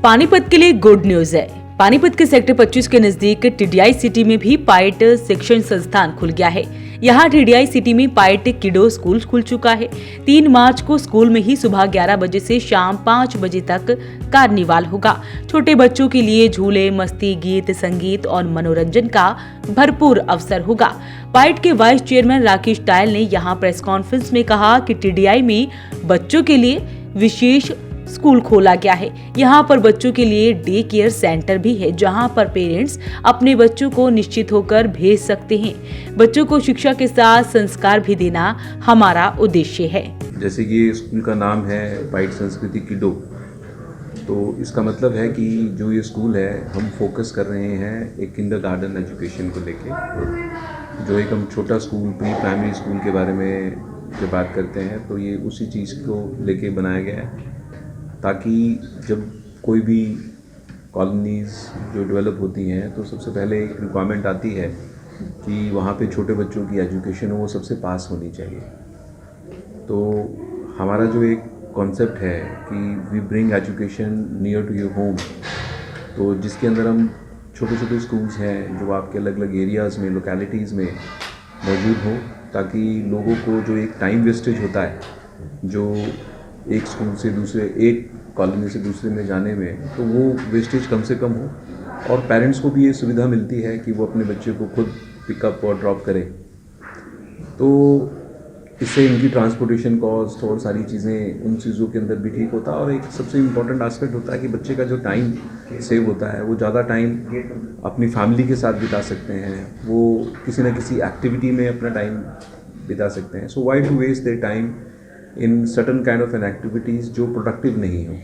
पानीपत के लिए good news है। पानीपत के सेक्टर 25 के नजदीक टीडीआई सिटी में भी पाइट शिक्षण संस्थान खुल गया है। यहाँ टीडीआई सिटी में पाइट किडो स्कूल खुल चुका है। 3 मार्च को स्कूल में ही सुबह 11 बजे से शाम 5 बजे तक कार्निवाल होगा। छोटे बच्चों के लिए झूले, मस्ती, गीत, संगीत और मनोरंजन का भरपूर अवसर होगा। पाइट के वाइस चेयरमैन राकेश टायल ने यहाँ प्रेस कॉन्फ्रेंस में कहा कि टीडीआई में बच्चों के लिए विशेष स्कूल खोला गया है। यहाँ पर बच्चों के लिए डे केयर सेंटर भी है, जहाँ पर पेरेंट्स अपने बच्चों को निश्चित होकर भेज सकते हैं। बच्चों को शिक्षा के साथ संस्कार भी देना हमारा उद्देश्य है। जैसे कि स्कूल का नाम है पाइट संस्कृति किडो, तो इसका मतलब है कि जो ये स्कूल है हम फोकस कर रहे हैं एक किंडरगार्टन एजुकेशन को लेके। जो एक हम छोटा स्कूल, प्री प्राइमरी स्कूल के बारे में जब बात करते हैं तो ये उसी चीज़ को लेके बनाया गया है, ताकि जब कोई भी कॉलोनीज़ जो डेवलप होती हैं तो सबसे पहले एक रिक्वायरमेंट आती है कि वहाँ पे छोटे बच्चों की एजुकेशन हो वो सबसे पास होनी चाहिए। तो हमारा जो एक कॉन्सेप्ट है कि we bring education near to your home, तो जिसके अंदर हम छोटे छोटे स्कूल्स हैं जो आपके अलग अलग एरियाज़ में, लोकेलिटीज़ में मौजूद हो, ताकि लोगों को जो एक टाइम वेस्टेज होता है, जो एक स्कूल से दूसरे, एक कॉलोनी से दूसरे में जाने में, तो वो वेस्टेज कम से कम हो और पेरेंट्स को भी ये सुविधा मिलती है कि वो अपने बच्चे को खुद पिकअप और ड्रॉप करें। तो इससे इनकी ट्रांसपोर्टेशन कॉस्ट और सारी चीज़ें उन चीज़ों के अंदर भी ठीक होता है। और एक सबसे इम्पॉर्टेंट एस्पेक्ट होता है कि बच्चे का जो टाइम सेव होता है, वो ज़्यादा टाइम अपनी फैमिली के साथ बिता सकते हैं, वो किसी न किसी एक्टिविटी में अपना टाइम बिता सकते हैं। So why to waste their time in certain kind of an activities जो प्रोडक्टिव नहीं हो,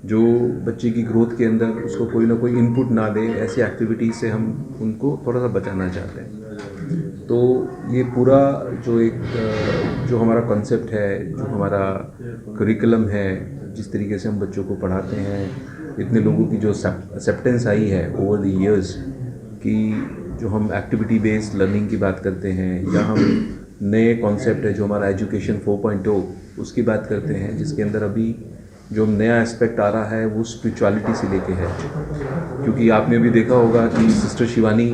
जो बच्चे की ग्रोथ के अंदर उसको कोई ना कोई इनपुट ना दे, ऐसी एक्टिविटीज़ से हम उनको थोड़ा सा बचाना चाहते हैं। तो ये पूरा जो हमारा कॉन्सेप्ट है, जो हमारा करिकुलम है, जिस तरीके से हम बच्चों को पढ़ाते हैं, इतने लोगों की जो एक्सेप्टेंस आई है ओवर द ईयर्स कि जो हम एक्टिविटी बेस्ड लर्निंग की बात करते हैं, या हम नए कॉन्सेप्ट है जो हमारा एजुकेशन 4.0 उसकी बात करते हैं, जिसके अंदर अभी जो नया एस्पेक्ट आ रहा है वो स्पिरिचुअलिटी से लेके है। क्योंकि आपने भी देखा होगा कि सिस्टर शिवानी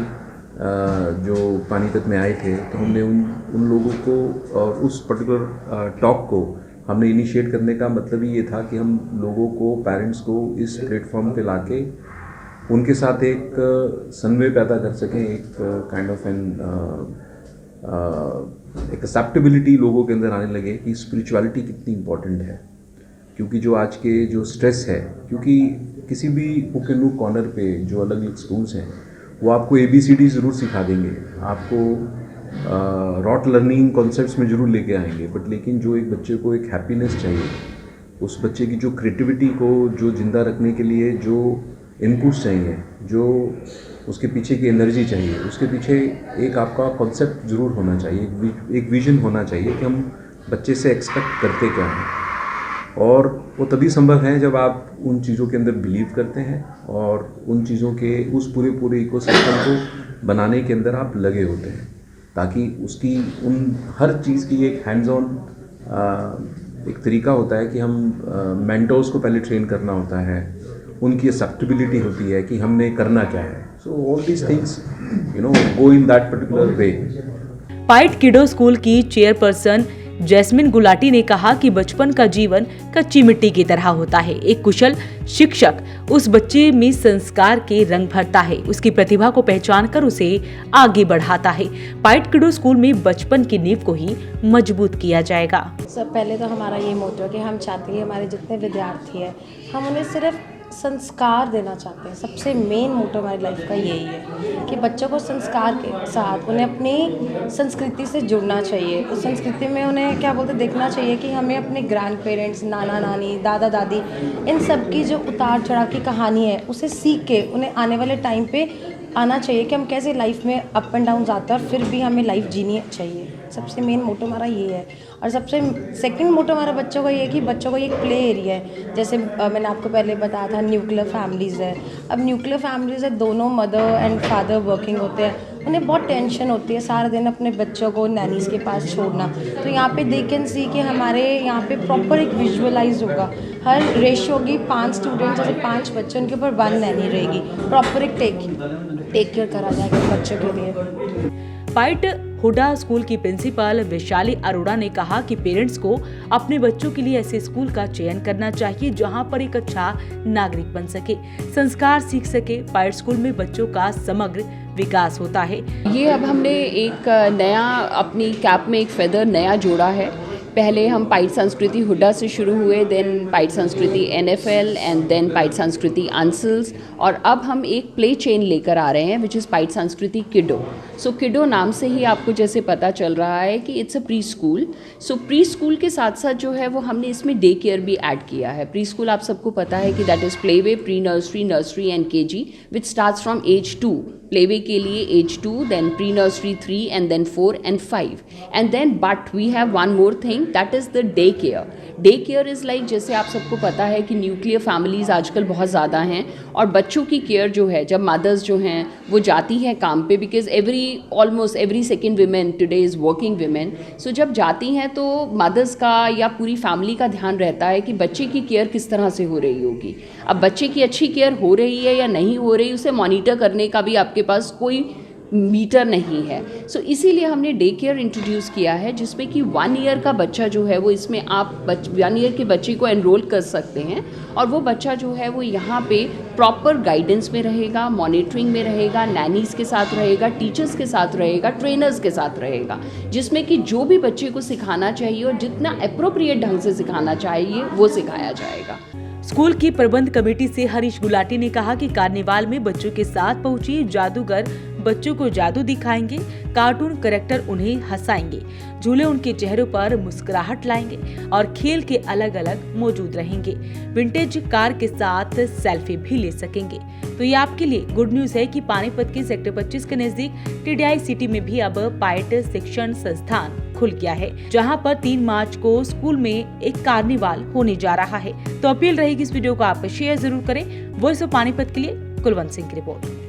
जो पानीपत में आए थे, तो हमने उन लोगों को और उस पर्टिकुलर टॉक को हमने इनिशिएट करने का मतलब ही ये था कि हम लोगों को, पेरेंट्स को इस प्लेटफॉर्म पे लाके उनके साथ एक समन्वय पैदा कर सकें, एक काइंड ऑफ एन एक एक्सेप्टेबिलिटी लोगों के अंदर आने लगे कि स्पिरिचुअलिटी कितनी इम्पोर्टेंट है। क्योंकि जो आज के जो स्ट्रेस है, क्योंकि किसी भी हुक एंड लूप कॉर्नर पे जो अलग अलग स्कूल्स हैं वो आपको ABCD ज़रूर सिखा देंगे, आपको रॉट लर्निंग कॉन्सेप्ट्स में ज़रूर लेके आएंगे, बट लेकिन जो एक बच्चे को एक हैप्पीनेस चाहिए, उस बच्चे की जो क्रिएटिविटी को जो ज़िंदा रखने के लिए जो इनपुट्स चाहिए, जो उसके पीछे की एनर्जी चाहिए, उसके पीछे एक आपका कॉन्सेप्ट ज़रूर होना चाहिए, एक विजन होना चाहिए कि हम बच्चे से एक्सपेक्ट करते क्या हैं। और वो तभी संभव है जब आप उन चीज़ों के अंदर बिलीव करते हैं और उन चीज़ों के उस पूरे इकोसिस्टम को बनाने के अंदर आप लगे होते हैं, ताकि उसकी उन हर चीज़ की एक हैंड्स ऑन एक तरीका होता है कि हम मेंटर्स को पहले ट्रेन करना होता है, उनकी एक्सेप्टेबिलिटी होती है कि हमने करना क्या है। So all these things go in that particular way. पाइट किडो स्कूल की चेयरपर्सन जैस्मिन गुलाटी ने कहा कि बचपन का जीवन कच्ची मिट्टी की तरह होता है। एक कुशल शिक्षक उस बच्चे में संस्कार के रंग भरता है, उसकी प्रतिभा को पहचान कर उसे आगे बढ़ाता है। पाइट किडो स्कूल में बचपन की नींव को ही मजबूत किया जाएगा। सब पहले तो हमारा ये मोटो है कि हम चाहते हैं हमारे जितने विद्यार्थी हैं, हम उन्हें सिर्फ संस्कार देना चाहते हैं। सबसे मेन मोटो हमारी लाइफ का यही है कि बच्चों को संस्कार के साथ उन्हें अपनी संस्कृति से जुड़ना चाहिए। उस संस्कृति में उन्हें क्या बोलते देखना चाहिए कि हमें अपने ग्रैंड पेरेंट्स, नाना नानी, दादा दादी, इन सब की जो उतार चढ़ाव की कहानी है उसे सीख के उन्हें आने वाले टाइम पे आना चाहिए कि हम कैसे लाइफ में अप एंड डाउन आते हैं और फिर भी हमें लाइफ जीनी चाहिए। सबसे मेन मोटो हमारा ये है। और सबसे सेकंड मोटो हमारा बच्चों का ये है कि बच्चों को एक प्ले एरिया है। जैसे मैंने आपको पहले बताया था न्यूक्लियर फैमिलीज़ है। अब न्यूक्लियर फैमिलीज़ है, दोनों मदर एंड फादर वर्किंग होते हैं, उन्हें बहुत टेंशन होती है सारा दिन अपने बच्चों को नैनीज़ के पास छोड़ना। तो यहाँ पे दे कैन सी कि हमारे यहाँ पे प्रॉपर एक विजुअलाइज होगा, हर रेशियो होगी 5 स्टूडेंट्स जैसे 5 बच्चे, उनके ऊपर 1 नैनी रहेगी, प्रॉपर एक टेक केयर करा जाएगा बच्चों के लिए। पाइट हुडा स्कूल की प्रिंसिपल वैशाली अरोड़ा ने कहा कि पेरेंट्स को अपने बच्चों के लिए ऐसे स्कूल का चयन करना चाहिए जहां पर एक अच्छा नागरिक बन सके, संस्कार सीख सके। पाइट स्कूल में बच्चों का समग्र विकास होता है। ये अब हमने एक नया अपनी कैप में एक फेदर नया जोड़ा है। पहले हम पाइट संस्कृति हुडा से शुरू हुए, देन पाइट संस्कृति NFL एंड देन पाइट संस्कृति आंसल्स, और अब हम एक प्ले चेन लेकर आ रहे हैं विच इज़ पाइट संस्कृति किडो। सो किडो नाम से ही आपको जैसे पता चल रहा है कि it's a pre school. So pre school के साथ साथ जो है वो हमने इसमें डे केयर भी ऐड किया है। प्री स्कूल आप सबको पता है कि that is play way, pre nursery, nursery and KG which starts from age 2। Play way के लिए age 2, then pre nursery 3 and then 4 and 5 and then but we have one more thing, that is the day care. Day care is like जैसे आप सबको पता है कि nuclear families आजकल बहुत ज़्यादा हैं और बच्चों की केयर जो है जब मदर्स जो हैं वो जाती हैं काम पे, because almost every second women today is working women. सो जब जाती हैं तो मदर्स का या पूरी फैमिली का ध्यान रहता है कि बच्चे की केयर किस तरह से हो रही होगी। अब बच्चे की अच्छी केयर हो रही है या नहीं हो रही, उसे मॉनिटर करने का भी आपके पास कोई मीटर नहीं है। सो इसीलिए हमने डे केयर इंट्रोड्यूस किया है जिसमें कि 1 ईयर का बच्चा जो है वो इसमें आप 1 ईयर के बच्चे को एनरोल कर सकते हैं और वो बच्चा जो है वो यहाँ पे प्रॉपर गाइडेंस में रहेगा, मॉनिटरिंग में रहेगा, नैनीज़ के साथ रहेगा, टीचर्स के साथ रहेगा, ट्रेनर्स के साथ रहेगा, जिसमें कि जो भी बच्चे को सिखाना चाहिए और जितना अप्रोप्रिएट ढंग से सिखाना चाहिए वो सिखाया जाएगा। स्कूल की प्रबंध कमेटी से हरीश गुलाटी ने कहा कि कार्निवाल में बच्चों के साथ पहुंची जादूगर बच्चों को जादू दिखाएंगे, कार्टून कैरेक्टर उन्हें हंसाएंगे, झूले उनके चेहरों पर मुस्कुराहट लाएंगे और खेल के अलग अलग मौजूद रहेंगे। विंटेज कार के साथ सेल्फी भी ले सकेंगे। तो ये आपके लिए गुड न्यूज है कि पानीपत के सेक्टर 25 के नजदीक TDI सिटी में भी अब पाइट शिक्षण संस्थान खुल गया है, जहां पर 3 मार्च को स्कूल में एक कार्निवाल होने जा रहा है। तो अपील रहेगी इस वीडियो को आप शेयर जरूर करें। वॉइस ऑफ पानीपत के लिए कुलवंत सिंह की रिपोर्ट।